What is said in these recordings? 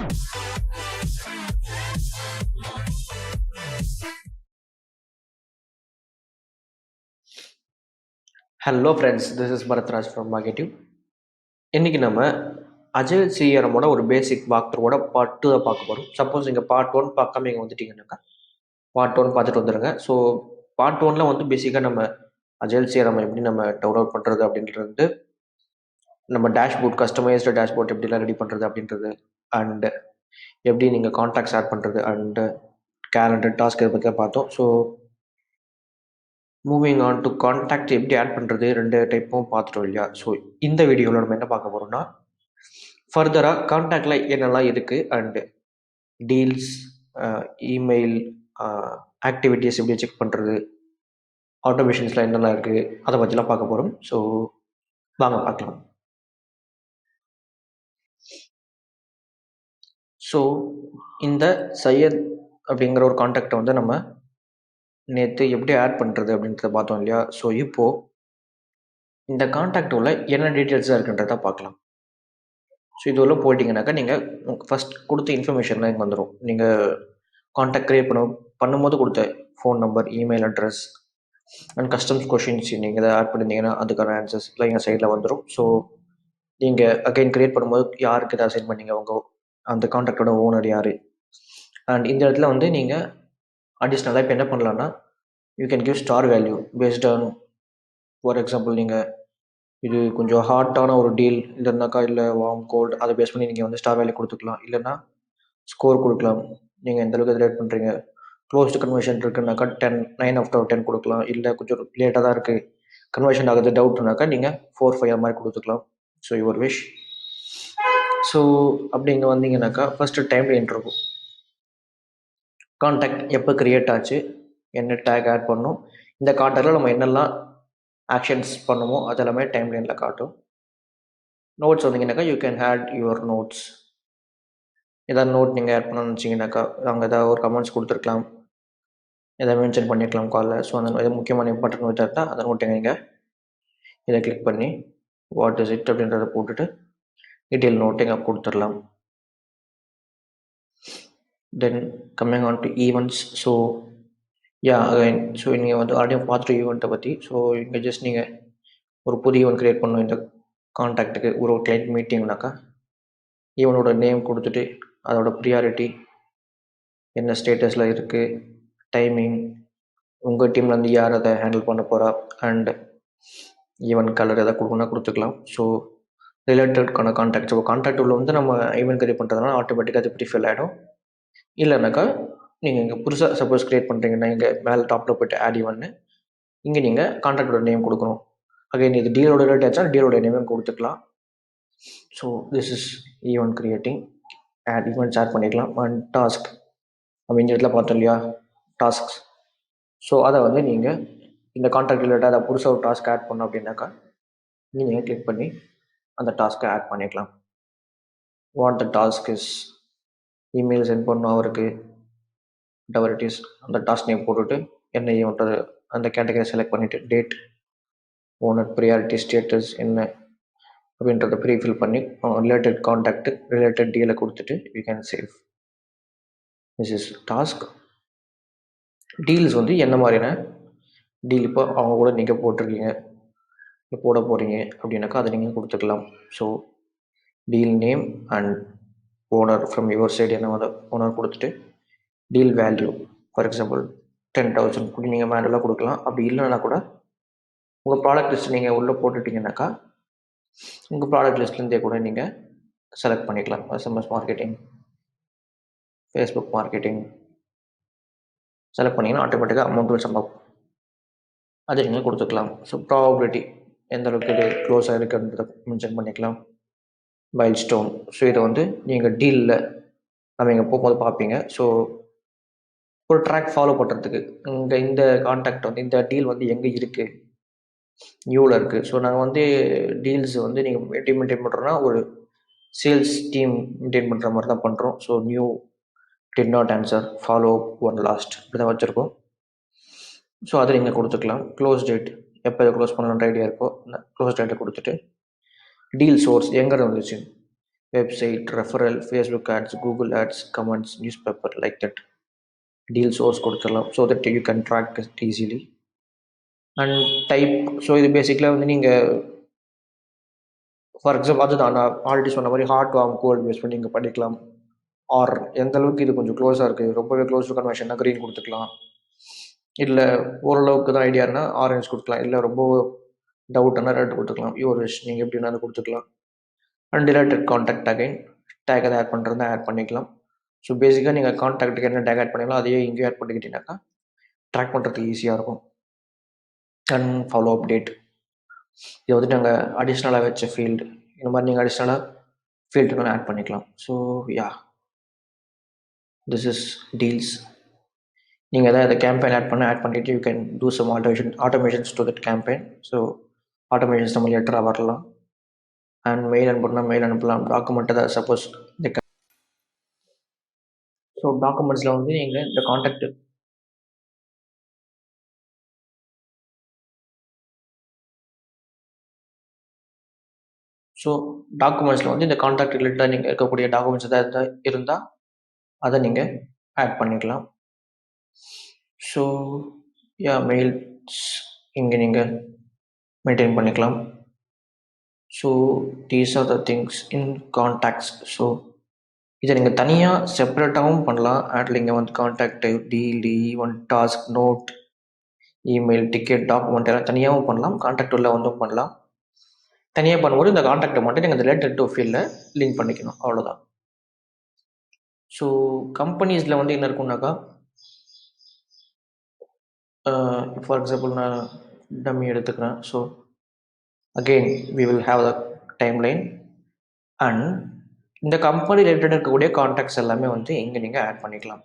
Hello friends, this is Bharatraj from MarketU. இன்னைக்கு நம்ம அஜய் சிஆர்எம்மோட ஒரு பேசிக் வாக் த்ரூவோட பார்ட் 2 தான் பார்க்க போகிறோம். சப்போஸ் நீங்கள் பார்ட் 1 பார்க்காம நீங்கள் வந்துட்டீங்கன்னாக்கா பார்ட் 1 பார்த்துட்டு வந்துடுங்க. ஸோ பார்ட் 1ல் வந்து பேசிக்காக நம்ம அஜய் சிஆர்எம் எப்படி நம்ம டவுன்லோட் பண்ணுறது அப்படின்றது, நம்ம டேஷ்போர்ட் கஸ்டமைஸ்டு டேஷ்போர்ட் எப்படிலாம் ரெடி பண்ணுறது அப்படின்றது, அண்ட் எப்படி நீங்கள் கான்டாக்ட்ஸ் ஆட் பண்ணுறது அண்டு கேலண்டர் டாஸ்க் இதை பற்றி பார்த்தோம். So moving on to contact எப்படி ஆட் பண்ணுறது, 2 டைப்பும் பார்த்துட்டோம் இல்லையா? ஸோ இந்த வீடியோவில் நம்ம என்ன பார்க்க போகிறோம்னா, ஃபர்தராக கான்டாக்டில் என்னெல்லாம் இருக்குது அண்டு டீல்ஸ், இமெயில், ஆக்டிவிட்டீஸ் எப்படி செக் பண்ணுறது, ஆட்டோமேஷன்ஸில் என்னெல்லாம் இருக்குது, அதை பற்றிலாம் பார்க்க போகிறோம். ஸோ வாங்க பார்க்கலாம். ஸோ இந்த சையத் அப்படிங்கிற ஒரு கான்டாக்டை வந்து நம்ம நேற்று எப்படி ஆட் பண்ணுறது அப்படின்றத பார்த்தோம் இல்லையா? ஸோ இப்போது இந்த கான்டாக்ட் உள்ள என்ன டீட்டெயில்ஸாக இருக்குன்றத பார்க்கலாம். ஸோ இது உள்ள போயிட்டீங்கன்னாக்கா நீங்கள் ஃபஸ்ட் கொடுத்த இன்ஃபர்மேஷன்லாம் இங்கே வந்துடும். நீங்கள் கான்டாக்ட் க்ரியேட் பண்ணும்போது கொடுத்த phone number, email address and customs questions நீங்கள் எதாவது ஆட் பண்ணியிருந்தீங்கன்னா அதுக்கான ஆன்சர்ஸ் எல்லாம் எங்கள் சைடில் வந்துடும். ஸோ நீங்கள் அகைன் க்ரியேட் பண்ணும்போது யாருக்கு எதாவது சென்ட் பண்ணீங்க, உங்கள் அந்த கான்டாக்டோட ஓனர் யார், அண்ட் இந்த இடத்துல வந்து நீங்கள் அடிஷ்னலாக இப்போ என்ன பண்ணலான்னா, you can give star value based on, for example நீங்கள் இது கொஞ்சம் ஹாட்டான ஒரு டீல் இல்லைனாக்கா, இல்லை வார்ம் கோல்டு, அதை பேஸ் பண்ணி நீங்கள் வந்து ஸ்டார் வேல்யூ கொடுத்துக்கலாம். இல்லைன்னா ஸ்கோர் கொடுக்கலாம், நீங்கள் எந்த அளவுக்கு ரேட் பண்ணுறீங்க. க்ளோஸ்டு கன்வர்ஷன் இருக்குன்னாக்கா 9/10 கொடுக்கலாம். இல்லை கொஞ்சம் லேட்டாக தான் இருக்குது, கன்வர்ஷன் ஆகுது டவுட்னாக்கா நீங்கள் 4/5 அது மாதிரி கொடுத்துக்கலாம். So your wish. ஸோ அப்படி இங்கே வந்தீங்கன்னாக்கா ஃபஸ்ட்டு டைம் லைன் இருக்கும். கான்டாக்ட் எப்போ க்ரியேட் ஆச்சு, என்ன டேக் ஆட் பண்ணணும், இந்த கான்டாக்டில் நம்ம என்னெல்லாம் ஆக்ஷன்ஸ் பண்ணுமோ அதெல்லாமே டைம் லைனில் காட்டும். நோட்ஸ் வந்தீங்கன்னாக்கா you can add your notes. ஏதாவது நோட் நீங்கள் ஆட் பண்ணணும்னு வச்சிங்கனாக்கா அங்கே ஏதாவது ஒரு கமெண்ட்ஸ் கொடுத்துருக்கலாம், எதாவது மென்ஷன் பண்ணியிருக்கலாம் காலில். ஸோ அந்த எது முக்கியமான இம்பார்ட்டன்ட் நோட் இருந்தால் அந்த நோட்டை நீங்கள் இதை கிளிக் பண்ணி வாட் இஸ் இட் அப்படின்றத போட்டுட்டு டீட்டெயில் நோட்டை இங்கே கொடுத்துடலாம். Then coming on to events. So again so நீங்கள் வந்து ஆல்ரெடி பார்த்துட்டு ஈவெண்ட்டை பற்றி. ஸோ இங்கே ஜஸ்ட் நீங்கள் ஒரு புது ஈவெண்ட் க்ரியேட் பண்ணணும். இந்த கான்டாக்ட்டுக்கு ஒரு கிளைண்ட் மீட்டிங்னாக்கா ஈவெண்ட்டோட நேம் கொடுத்துட்டு அதோட ப்ரியாரிட்டி என்ன ஸ்டேட்டஸில் இருக்குது, டைமிங், உங்கள் டீம்லேருந்து யார் அதை ஹேண்டில் பண்ண போகிறா, அண்ட் ஈவெண்ட் கலர் எதாவது கொடுக்கணும்னா கொடுத்துக்கலாம். ஸோ ரிலேட்டட்கான கான்டாக்ட். ஸோ கான்டாக்ட் உள்ள வந்து நம்ம ஈவெண்ட் க்ரியேட் பண்ணுறதுனால ஆட்டோமேட்டிக்காக அது ப்ரீஃபில் ஆகிடும். இல்லைனாக்கா நீங்கள் இங்கே புதுசாக சப்போஸ் க்ரியேட் பண்ணுறீங்கன்னா இங்கே மேலே டாப்பில் போய்ட்டு ஆட் ஈவெண்ட்னு இங்கே நீங்கள் கான்டாக்டோட நேம் கொடுக்கணும். அகைன் இது டீலோட ரிலேட் ஆச்சா டீலோட நேமும் கொடுத்துக்கலாம். So this is event creating. Add events add பண்ணிக்கலாம். அண்ட் டாஸ்க் நம்ம இந்த இடத்துல பார்த்தோம் இல்லையா, டாஸ்க்ஸ். ஸோ அதை வந்து நீங்கள் இந்த கான்டாக்ட் ரிலேட்டாக அதை புதுசாக ஒரு டாஸ்க் ஆட் பண்ணோம் அப்படின்னாக்கா நீங்கள் கிளிக் பண்ணி அந்த டாஸ்க்கை ஆட் பண்ணிக்கலாம். What the task is, email sent பண்ணணும் அவருக்கு, whatever it is, அந்த டாஸ்க் நேம் போட்டுட்டு என்ன ஈவெண்ட் அந்த கேட்டகரி செலக்ட் பண்ணிவிட்டு டேட், ஓனர், ப்ரியாரிட்டி, ஸ்டேட்டஸ் என்ன அப்படின்றத ப்ரீஃபில் பண்ணி ரிலேட்டட் கான்டாக்ட், ரிலேட்டட் டீலை கொடுத்துட்டு you can save. This is task. Deals வந்து என்ன மாதிரியான டீல் இப்போ அவங்க கூட நீங்கள் போட்டிருக்கீங்க, போட போகிறீங்க அப்படின்னாக்கா அதை நீங்கள் கொடுத்துக்கலாம். So deal name and owner from your side என்ன ஓனர் கொடுத்துட்டு டீல் வேல்யூ, ஃபார் எக்ஸாம்பிள் 10,000 கூட நீங்கள் மேனுவலாக கொடுக்கலாம். அப்படி இல்லைன்னா கூட உங்கள் ப்ராடக்ட் லிஸ்ட் நீங்கள் உள்ளே போட்டுட்டிங்கனாக்கா உங்கள் ப்ராடக்ட் லிஸ்ட்லேருந்தே கூட நீங்கள் செலக்ட் பண்ணிக்கலாம். SMS marketing, Facebook marketing select பண்ணிங்கன்னா ஆட்டோமேட்டிக்காக அமௌண்ட் வில் சம் அப், அதை நீங்கள் கொடுத்துக்கலாம். ஸோ ப்ராபபிலிட்டி எந்த அளவுக்கு இது க்ளோஸ் ஆகிருக்குன்றதை மென்ஷன் பண்ணிக்கலாம். Mile stone. ஸோ இதை வந்து நீங்கள் டீலில் நம்ம இங்கே போகும்போது பார்ப்பீங்க. ஸோ ஒரு ட்ராக் ஃபாலோ பண்ணுறதுக்கு இந்த கான்டாக்ட் வந்து இந்த டீல் வந்து எங்கே இருக்குது, நியூவில் இருக்குது. ஸோ நாங்கள் வந்து டீல்ஸ் வந்து நீங்கள் எப்படி மெயின்டைன் பண்ணுறோன்னா ஒரு சேல்ஸ் டீம் மெயின்டைன் பண்ணுற மாதிரி தான் பண்ணுறோம். So new, did not answer, follow one last இப்படி தான் வச்சுருக்கோம். ஸோ அதை நீங்கள் கொடுத்துக்கலாம். க்ளோஸ் டேட், எப்போ இதை க்ளோஸ் பண்ணணுன்ற ஐடியா இருக்கோ க்ளோஸ் டேட்டை கொடுத்துட்டு டீல் சோர்ஸ் எங்கே வந்துச்சு, website, referral, Facebook ads, Google ads, comments, news paper like that. Deal source கொடுத்துடலாம் so that you can track it easily. And type, so இது பேசிக்கலாக வந்து நீங்கள் ஃபார் எக்ஸாம்பிள் அதுதான் நான் ஆல்ரெடி சொன்ன மாதிரி ஹார்ட் வார்ம் கோல்டு பேஸ் பண்ணி நீங்கள் பண்ணிக்கலாம். ஆர் எந்த அளவுக்கு இது கொஞ்சம் க்ளோஸாக இருக்குது, ரொம்பவே க்ளோஸ் டு கன்வர்ஷன்னா க்ரீன் கொடுத்துக்கலாம். இல்லை ஓரளவுக்கு தான் ஐடியானா ஆரஞ்சு கொடுக்கலாம். இல்லை ரொம்ப டவுட்னா ரெட் கொடுத்துக்கலாம். யுவர் விஷ், நீங்கள் எப்படி வேணாலும் கொடுத்துக்கலாம். And related contact again take அதை ஆட் பண்ணுறது ஆட் பண்ணிக்கலாம். ஸோ பேசிக்காக நீங்கள் கான்டாக்ட்டுக்கு என்ன டேக் ஆட் பண்ணிக்கலாம் அதையே இங்கேயும் ஆட் பண்ணிக்கிட்டீங்கன்னாக்கா ட்ராக் பண்ணுறதுக்கு ஈஸியாக இருக்கும். அண்ட் ஃபாலோ அப்டேட், இது வந்து நாங்கள் அடிஷ்னலாக வச்ச ஃபீல்டு. இந்த மாதிரி நீங்கள் அடிஷ்னலாக ஃபீல்டு ஆட் பண்ணிக்கலாம். So yeah, this is deals. நீங்கள் எதாவது இந்த கேம்பெயின் ஆட் பண்ணிவிட்டு you can do some automations to that campaign. So automations நம்ம லெட்டராக வரலாம். அண்ட் மெயில் அனுப்பணும்னா மெயில் அனுப்பலாம். டாக்குமெண்ட் ஏதாவது சப்போஸ் இந்த ஸோ டாக்குமெண்ட்ஸில் வந்து நீங்கள் இந்த கான்டாக்ட், ஸோ டாக்குமெண்ட்ஸில் வந்து இந்த கான்டாக்ட் ரிலேட்டடாக நீங்கள் இருக்கக்கூடிய டாக்குமெண்ட்ஸ் எதாவது இருந்தால் அதை நீங்கள் ஆட் பண்ணிக்கலாம். ஸோ யா, மெயில்ஸ் இங்கே நீங்கள் மெயின்டைன் பண்ணிக்கலாம். So these are the things in contacts. So இதை நீங்கள் தனியாக செப்பரேட்டாகவும் பண்ணலாம். ஆட்ல இங்கே வந்து contact, deal, event, task, note, email, ticket, document எல்லாம் தனியாகவும் பண்ணலாம். கான்டாக்ட் உள்ள வந்தும் பண்ணலாம். தனியாக பண்ணும்போது இந்த கான்டாக்டை மட்டும் நீங்கள் ரிலேட்டட் டு ஃபீல்டில் லிங்க் பண்ணிக்கணும், அவ்வளோதான். ஸோ கம்பெனிஸில் வந்து என்ன இருக்கும்னாக்கா, ஃபார் எக்ஸாம்பிள் நான் டம்மி எடுத்துக்கிறேன். So again we will have the timeline and இந்த கம்பெனி ரிலேட்டட் இருக்கக்கூடிய கான்டாக்ட்ஸ் எல்லாமே வந்து இங்கே நீங்கள் ஆட் பண்ணிக்கலாம்.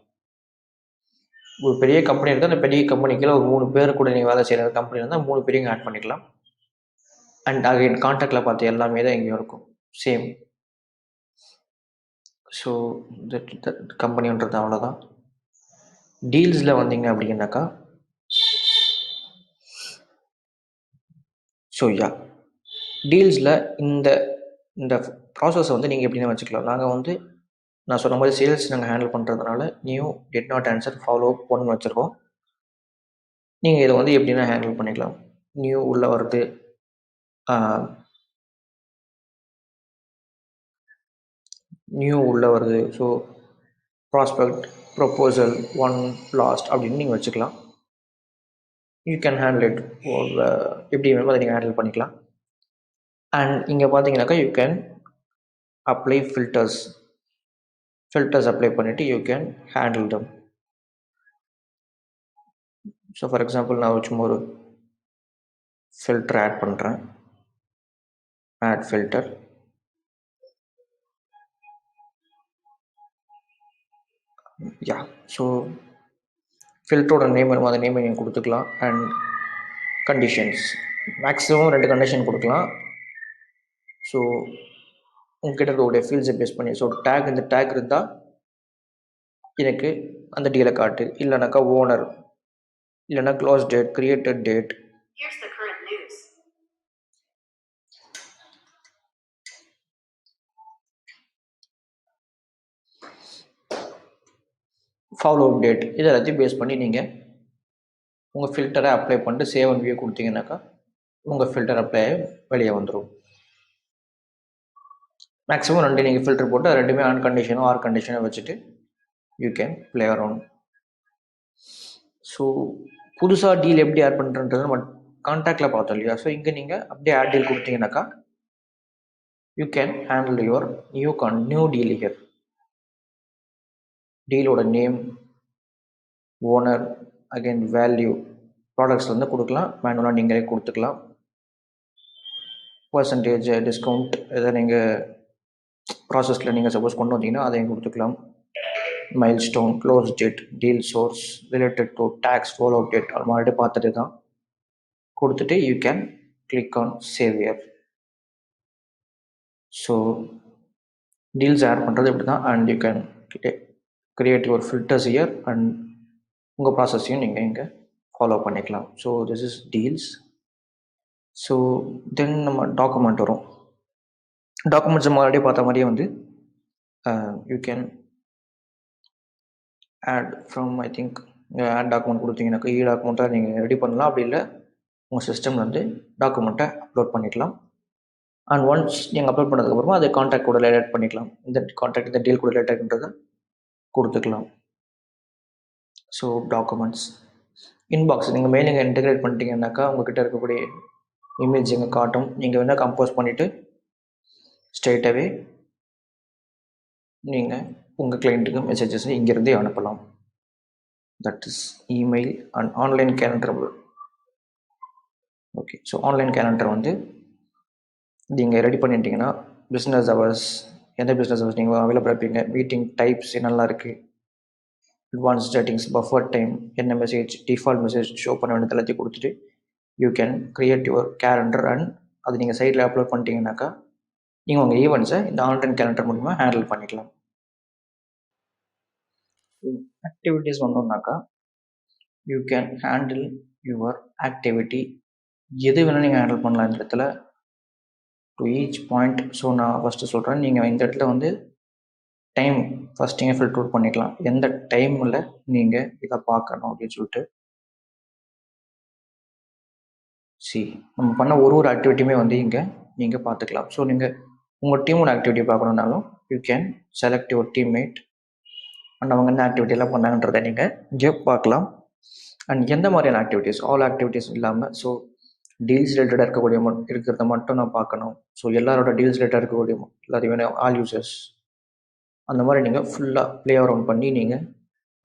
ஒரு பெரிய கம்பெனி இருந்தால் அந்த பெரிய கம்பெனிக்குள்ள ஒரு 3 பேர் கூட நீங்கள் வேலை செய்கிற கம்பெனி இருந்தால் 3 பேரையும் ஆட் பண்ணிக்கலாம். அண்ட் அகைன் கான்டாக்டில் பார்த்து எல்லாமே தான் இங்கேயும் இருக்கும், சேம். ஸோ தட் கம்பெனின்றது அவ்வளோதான். டீல்ஸில் வந்தீங்க அப்படின்னாக்கா, ஸோ யா, டீல்ஸில் இந்த இந்த ப்ராசஸை வந்து நீங்கள் எப்படின்னா வச்சுக்கலாம். நாங்கள் வந்து நான் சொன்ன மாதிரி சேல்ஸ் நாங்கள் ஹேண்டில் பண்ணுறதுனால new, did not answer, follow up 1 வச்சுருக்கோம். நீங்கள் இதை வந்து எப்படின்னா ஹேண்டில் பண்ணிக்கலாம். நியூ உள்ளே வருது, ஸோ ப்ராஸ்பெக்ட், ப்ரொப்போசல், 1 லாஸ்ட் அப்படின்னு நீங்கள் வச்சுக்கலாம். யூ கேன் ஹேண்டில் இட், எப்படி வேணுமோ அதை நீங்கள் ஹேண்டில் பண்ணிக்கலாம். அண்ட் இங்கே பார்த்தீங்கன்னாக்கா you can apply filters apply பண்ணிவிட்டு you can handle them. So for example நான் சும்மா ஒரு ஃபில்டர் ஆட் பண்ணுறேன். Add filter, yeah. ஸோ ஃபில்டரோட நேம் வேணுமோ அந்த நேமை நீங்கள் கொடுத்துக்கலாம். அண்ட் கண்டிஷன்ஸ் மேக்ஸிமம் 2 கண்டிஷன் கொடுக்கலாம். ஸோ உங்ககிட்ட இருக்கக்கூடிய ஃபீல்ட்ஸை பேஸ் பண்ணி, ஸோ டேக், இந்த டேக் இருந்தால் எனக்கு அந்த டீலை காட்டு, இல்லைனாக்கா ஓனர், இல்லைனா close date, created date, follow up date, இதை எல்லாத்தையும் பேஸ் பண்ணி நீங்கள் உங்கள் ஃபில்டரை அப்ளை பண்ணிட்டு சேவ் அண்ட் வியூ கொடுத்தீங்கன்னாக்கா உங்கள் ஃபில்டர் அப்ளை வெளியே வந்துடும். மேக்ஸிமம் 2 நீங்கள் ஃபில்டர் போட்டு அது 2மே ஆன் கண்டிஷனோ ஆர் கண்டிஷனோ வச்சுட்டு you can play around. So புதுசாக டீல் எப்படி ஆட் பண்ணுறன்றது நம்ம கான்டாக்டில் பார்த்தோம் இல்லையா. ஸோ இங்கே நீங்கள் அப்படியே ஆட் டீல் கொடுத்தீங்கன்னாக்கா you can handle your new deal here. டீலோட name, owner, again value, products வந்து கொடுக்கலாம், மேனுவலாக நீங்களே கொடுத்துக்கலாம். பர்சன்டேஜ், டிஸ்கவுண்ட் எதை நீங்கள் ப்ராசஸில் நீங்கள் சப்போஸ் கொண்டு வந்தீங்கன்னா அதையும் கொடுத்துக்கலாம். Milestone, close date, deal source, related to tags, follow up date, அது மாதிரி பார்த்துட்டு தான் கொடுத்துட்டு you can click on save here. So deals add பண்ணுறது இப்படி தான். And you can create your filters here and உங்கள் ப்ராசஸையும் நீங்கள் இங்கே ஃபாலோ பண்ணிக்கலாம். So this is deals. So then நம்ம டாக்குமெண்ட் வரும். டாக்குமெண்ட்ஸ் நம்ம ஆல்ரெடி பார்த்த மாதிரியே வந்து you can add from I think add document கொடுத்தீங்கன்னாக்கா டாக்குமெண்ட்டாக நீங்கள் ரெடி பண்ணலாம். அப்படி இல்லை உங்கள் சிஸ்டமில் வந்து டாக்குமெண்ட்டை அப்லோட் பண்ணிக்கலாம். அண்ட் ஒன்ஸ் நீங்கள் அப்லோட் பண்ணதுக்கப்புறமா அதை கான்டாக்ட் கூட ரிலேட் பண்ணிக்கலாம். இந்த கான்டாக்ட் இந்த டீல் கூட ரிலேட்டட்ன்றதை கொடுத்துக்கலாம். ஸோ டாக்குமெண்ட்ஸ் இன்பாக்ஸ் நீங்கள் மெயிலிங்க இன்டெகிரேட் பண்ணிட்டீங்கன்னாக்கா உங்கள்கிட்ட இருக்கக்கூடிய இமேஜ் எங்கே காட்டும். நீங்கள் வேணால் கம்போஸ் பண்ணிவிட்டு ஸ்ட்ரெயிட்டாகவே நீங்கள் உங்கள் கிளைண்ட்டுக்கு மெசேஜஸ் இங்கேருந்தே அனுப்பலாம். That is email and online calendar. Okay, so online calendar வந்து நீங்கள் ரெடி பண்ணிட்டீங்கன்னா பிஸ்னஸ் ஹவர்ஸ், எந்த பிஸ்னஸ் ஹவர்ஸ் நீங்கள் அவைலபிளாக இருப்பீங்க, மீட்டிங் டைப்ஸ் என்னெல்லாம் இருக்குது, அட்வான்ஸ் செட்டிங்ஸ், பஃபர் டைம், என்ன மெசேஜ், டிஃபால்ட் மெசேஜ் ஷோ பண்ண வேண்டியது எல்லாத்தையும் கொடுத்துட்டு you can create your calendar. And அது நீங்கள் சைட்டில் அப்லோட் பண்ணிட்டீங்கன்னாக்கா நீங்கள் உங்கள் ஈவெண்ட்ஸை இந்த ஆன்லைன் கேலண்டர் மூலிமா ஹேண்டில் பண்ணிக்கலாம். ஆக்டிவிட்டீஸ் வந்தோம்னாக்கா you can handle your activity. எது வேணால் நீங்கள் ஹேண்டில் பண்ணலாம் இந்த இடத்துல டு ஈச் பாயிண்ட். ஸோ நான் ஃபஸ்ட்டு சொல்கிறேன், நீங்கள் இந்த இடத்துல வந்து டைம் ஃபஸ்ட் நீங்கள் ஃபில்டர் அவுட் பண்ணிக்கலாம். எந்த டைமில் நீங்கள் இதை பார்க்கணும் அப்படின்னு சொல்லிட்டு. நம்ம பண்ண ஒரு ஆக்டிவிட்டியுமே வந்து இங்கே நீங்கள் பார்த்துக்கலாம். ஸோ நீங்கள் உங்கள் டீமோட ஆக்டிவிட்டி பார்க்கணுன்னாலும் you can select your teammate and அவங்க என்ன ஆக்டிவிட்டியெல்லாம் பண்ணாங்கன்றதை நீங்கள் இங்கே பார்க்கலாம். அண்ட் எந்த மாதிரியான ஆக்டிவிட்டீஸ், ஆல் ஆக்டிவிட்டீஸ் இல்லாமல் ஸோ டீல்ஸ் ரிலேட்டடாக இருக்கிறத மட்டும் நான் பார்க்கணும். ஸோ எல்லாரோட டீல்ஸ் ரிலேட்டடாக இருக்கக்கூடிய எல்லாத்தையும் வேணும், ஆல் யூசர்ஸ் அந்த மாதிரி நீங்கள் ஃபுல்லாக ப்ளே அரவுண்ட் பண்ணி நீங்கள்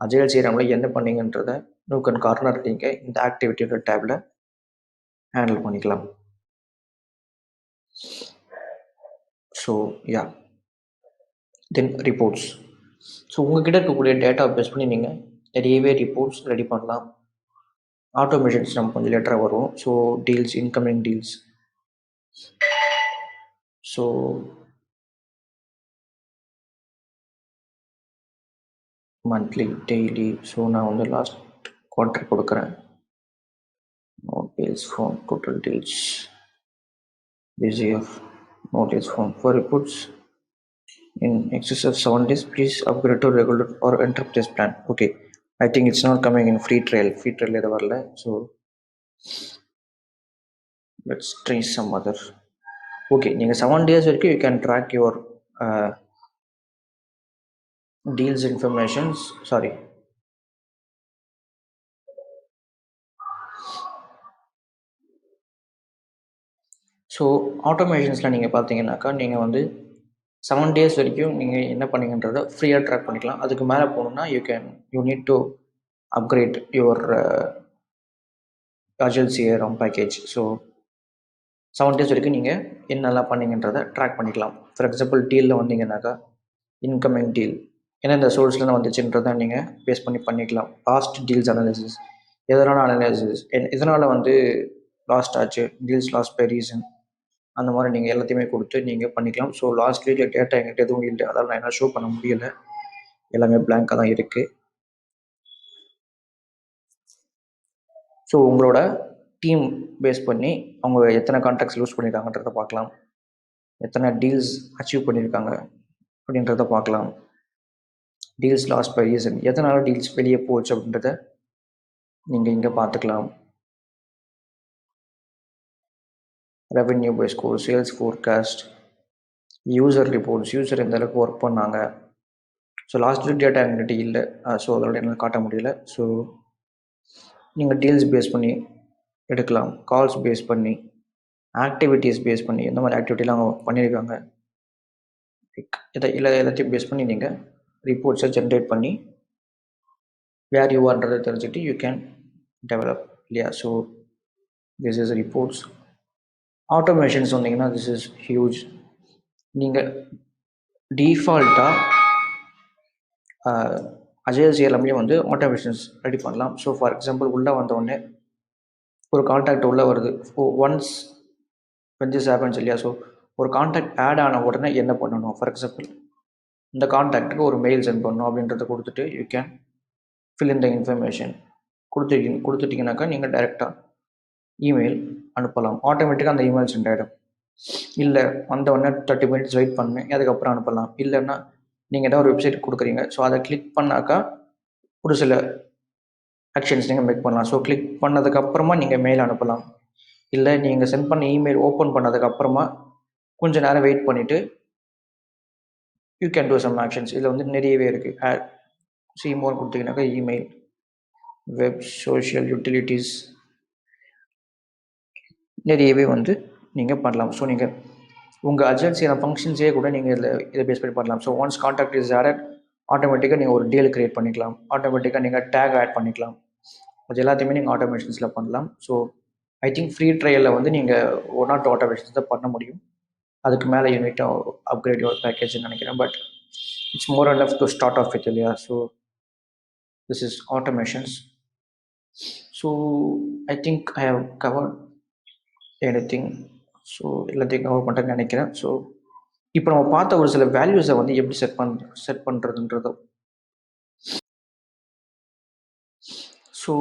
அஜைல் CRMல என்ன பண்ணீங்கன்றதை நூக் அண்ட் கார்னர் நீங்கள் இந்த ஆக்டிவிட்டியோட டேபில் ஹேண்டில் பண்ணிக்கலாம். ஸோ யா தென் ரிப்போர்ட்ஸ். ஸோ உங்கள்கிட்ட இருக்கக்கூடிய டேட்டா பேஸ் பண்ணி நீங்கள் நிறையவே ரிப்போர்ட்ஸ் ரெடி பண்ணலாம். ஆட்டோமேஷன்ஸ் நம்ம கொஞ்சம் லேட்டராக வரும். So deals, incoming deals, so monthly, daily. So நான் வந்து லாஸ்ட் குவார்ட்டர் கொடுக்குறேன். No deals from total deals. BCF no deals from for reports in excess of 7 days. Please upgrade to regular or enterprise plan. Okay, I think it's not coming in free trial. Free trial எது வரல. So let's try some other. Okay, நீங்கள் 7 days வரைக்கும் you can track your deals informations. Sorry. So ஆட்டோமேஷன்ஸில் நீங்கள் பார்த்தீங்கன்னாக்கா நீங்கள் வந்து 7 days வரைக்கும் நீங்கள் என்ன பண்ணீங்கன்றதை ஃப்ரீயாக ட்ராக் பண்ணிக்கலாம். அதுக்கு மேலே போகணுன்னா you need to upgrade your Agile CRM package. So 7 days வரைக்கும் நீங்கள் என்னெல்லாம் பண்ணீங்கன்றதை ட்ராக் பண்ணிக்கலாம். ஃபார் எக்ஸாம்பிள் டீலில் வந்தீங்கன்னாக்கா இன்கமிங் டீல் எந்தெந்த சோர்ஸ்லாம் வந்துச்சுன்றதை நீங்கள் பேஸ் பண்ணிக்கலாம். லாஸ்ட் டீல்ஸ் அனாலிசிஸ், எதனால் அனாலிசிஸ், இதனால் வந்து லாஸ்ட் ஆச்சு, டீல்ஸ் லாஸ்ட் பை ரீசன், அந்த மாதிரி நீங்கள் எல்லாத்தையுமே கொடுத்து நீங்கள் பண்ணிக்கலாம். ஸோ லாஸ்ட் வீக்கில் டேட்டா எங்கிட்ட எதுவும் இல்லை, அதாவது நான் என்ன ஷோ பண்ண முடியலை, எல்லாமே பிளாங்காக தான் இருக்குது. ஸோ உங்களோட டீம் பேஸ் பண்ணி அவங்க எத்தனை கான்டாக்ட்ஸ் யூஸ் பண்ணியிருக்காங்கன்றத பார்க்கலாம், எத்தனை டீல்ஸ் அச்சீவ் பண்ணியிருக்காங்க அப்படின்றத பார்க்கலாம், டீல்ஸ் லாஸ்ட் பை ரீசன், எதனால் டீல்ஸ் வெளியே போச்சு அப்படின்றத நீங்கள் இங்கே பார்த்துக்கலாம். Revenue by score, sales forecast, user reports, user எந்த அளவுக்கு ஒர்க் பண்ணாங்க. ஸோ லாஸ்ட் வீக் டேட்டா எங்கிட்ட இல்லை, ஸோ அதோட என்னால் காட்ட முடியல. ஸோ நீங்கள் டீல்ஸ் பேஸ் பண்ணி எடுக்கலாம், கால்ஸ் பேஸ் பண்ணி, ஆக்டிவிட்டீஸ் பேஸ் பண்ணி எந்த மாதிரி ஆக்டிவிட்டிலாம் அவங்க பண்ணியிருக்காங்க, எல்லாத்தையும் பேஸ் பண்ணி நீங்கள் ரிப்போர்ட்ஸை ஜென்ரேட் பண்ணி வேர் யூ ஆர்ன்றதை தெரிஞ்சுக்கிட்டு யூ கேன் டெவலப் இல்லையா. So this is reports. Automations வந்தீங்கன்னா திஸ் இஸ் ஹியூஜ். நீங்கள் டிஃபால்ட்டாக Agile CRMலேயும் வந்து ஆட்டோமேஷன்ஸ் ரெடி பண்ணலாம். ஸோ ஃபார் எக்ஸாம்பிள் உள்ளே வந்தோடனே ஒரு கான்டாக்ட் உள்ளே வருது, ஒன்ஸ் when this happens இல்லையா. ஸோ ஒரு கான்டாக்ட் ஆட் ஆன உடனே என்ன பண்ணணும், ஃபார் எக்ஸாம்பிள் இந்த கான்டாக்டுக்கு ஒரு மெயில் சென்ட் பண்ணணும் அப்படின்றத கொடுத்துட்டு you can fill in the information கொடுத்துட்டிங்கனாக்கா நீங்கள் டைரெக்டாக இமெயில் அனுப்பலாம். ஆட்டோமேட்டிக்காக அந்த இமெயில் சென்ட் ஆகிடும். இல்லை வந்த உடனே 30 மினிட்ஸ் வெயிட் பண்ணு அதுக்கப்புறம் அனுப்பலாம். இல்லைன்னா நீங்கள் ஏதாவது ஒரு வெப்சைட் கொடுக்குறீங்க, ஸோ அதை கிளிக் பண்ணாக்கா ஒரு சில ஆக்ஷன்ஸ் நீங்கள் மேக் பண்ணலாம். ஸோ கிளிக் பண்ணதுக்கப்புறமா நீங்கள் மெயில் அனுப்பலாம். இல்லை நீங்கள் சென்ட் பண்ண இமெயில் ஓப்பன் பண்ணதுக்கப்புறமா கொஞ்சம் நேரம் வெயிட் பண்ணிவிட்டு you can do some actions. இதில் வந்து நிறையவே இருக்குது. சி மோர் கொடுத்தீங்கன்னாக்கா இமெயில், வெப், சோஷியல் யூட்டிலிட்டிஸ் நிறையவே வந்து நீங்கள் பண்ணலாம். ஸோ நீங்கள் உங்கள் அர்ஜென்சியான ஃபங்க்ஷன்ஸே கூட நீங்கள் இதை பேஸ் பண்ணி பண்ணலாம். So once contact is added, ஆட்டோமேட்டிக்காக நீங்கள் ஒரு டீல் கிரியேட் பண்ணிக்கலாம். ஆட்டோமேட்டிக்காக நீங்கள் டேக் ஆட் பண்ணிக்கலாம். அது எல்லாத்தையுமே நீங்கள் ஆட்டோமேஷன்ஸில் பண்ணலாம். ஸோ ஐ திங்க் ஃப்ரீ ட்ரையலில் வந்து நீங்கள் 1 or 2 ஆட்டோமேஷன்ஸ் தான் பண்ண முடியும். அதுக்கு மேலே யூனிட் அப்கிரேட் யுவர் பேக்கேஜ்னு நினைக்கிறேன். But it's more and left to start off with இல்லையா. So this is automations. So I think I have covered anything. So எல்லாத்தையும் கவர் பண்ணுறேன்னு நினைக்கிறேன். ஸோ இப்போ நம்ம பார்த்த ஒரு சில வேல்யூஸை வந்து எப்படி செட் பண்ணுறதுன்றதோ. So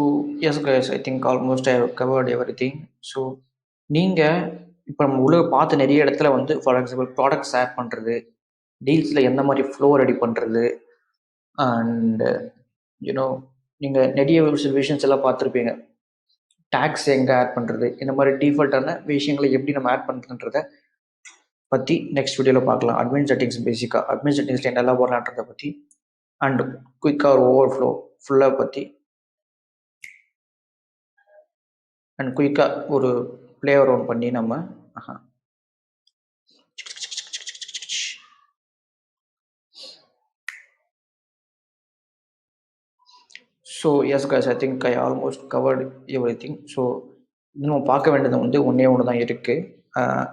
yes guys, I think almost I have covered everything. So நீங்கள் இப்போ நம்ம உள்ள பார்த்த நிறைய இடத்துல வந்து ஃபார் எக்ஸாம்பிள் ப்ராடக்ட்ஸ் ஆட் பண்ணுறது, டீல்ஸில் எந்த மாதிரி ஃப்ளோ ரெடி பண்ணுறது, அண்டு யூனோ நீங்கள் நிறைய சில விஷயம்ஸ் எல்லாம் பார்த்துருப்பீங்க. டேக்ஸ் எங்கே ஆட் பண்ணுறது, இந்த மாதிரி டிஃபால்ட்டான விஷயங்களை எப்படி நம்ம ஆட் பண்ணுறதுன்றதை பற்றி நெக்ஸ்ட் வீடியோவில் பார்க்கலாம். அட்மின் செட்டிங்ஸ், பேசிக்காக அட்மின் செட்டிங்ஸில் என்னெல்லாம் வரலான்றதை பற்றி, அண்ட் குயிக்காக ஓவர்ஃப்ளோ ஃபுல்லாக பற்றி, அண்ட் குயிக்காக ஒரு ப்ளே அரவுண்ட் பண்ணி நம்ம so yes guys, I think I almost covered everything. So நம்ம பார்க்க வேண்டியது வந்து ஒன்றே ஒன்று தான் இருக்குது,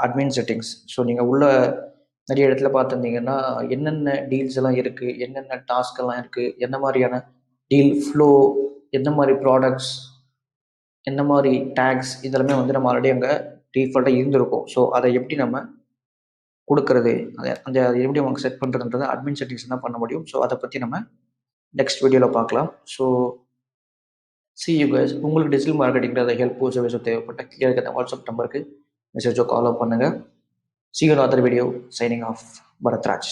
அட்மின் செட்டிங்ஸ். ஸோ நீங்கள் உள்ள நிறைய இடத்துல பார்த்துருந்தீங்கன்னா என்னென்ன டீல்ஸ் எல்லாம் இருக்குது, என்னென்ன டாஸ்க் எல்லாம் இருக்குது, என்ன மாதிரியான டீல் ஃப்ளோ, எந்த மாதிரி ப்ராடக்ட்ஸ், எந்த மாதிரி டேக்ஸ், இதெல்லாமே வந்து நம்ம ஆல்ரெடி அங்கே டிஃபால்ட்டாக இருந்திருக்கும். ஸோ அதை எப்படி நம்ம கொடுக்கறது, அதை எப்படி நமக்கு செட் பண்ணுறதுன்றது அட்மின் செட்டிங்ஸ் தான் பண்ண முடியும். ஸோ அதை பற்றி நம்ம நெக்ஸ்ட் வீடியோவில் பார்க்கலாம். So see you guys. உங்களுக்கு டிஜிட்டல் மார்க்கெட்டிங்கில் அதை ஹெல்ப் சர்வீஸோ தேவைப்பட்ட கீழே இருக்கிற வாட்ஸ்அப் நம்பருக்கு மெசேஜோ காலோ பண்ணுங்கள். See you in another video. Signing off, Bharat Raj.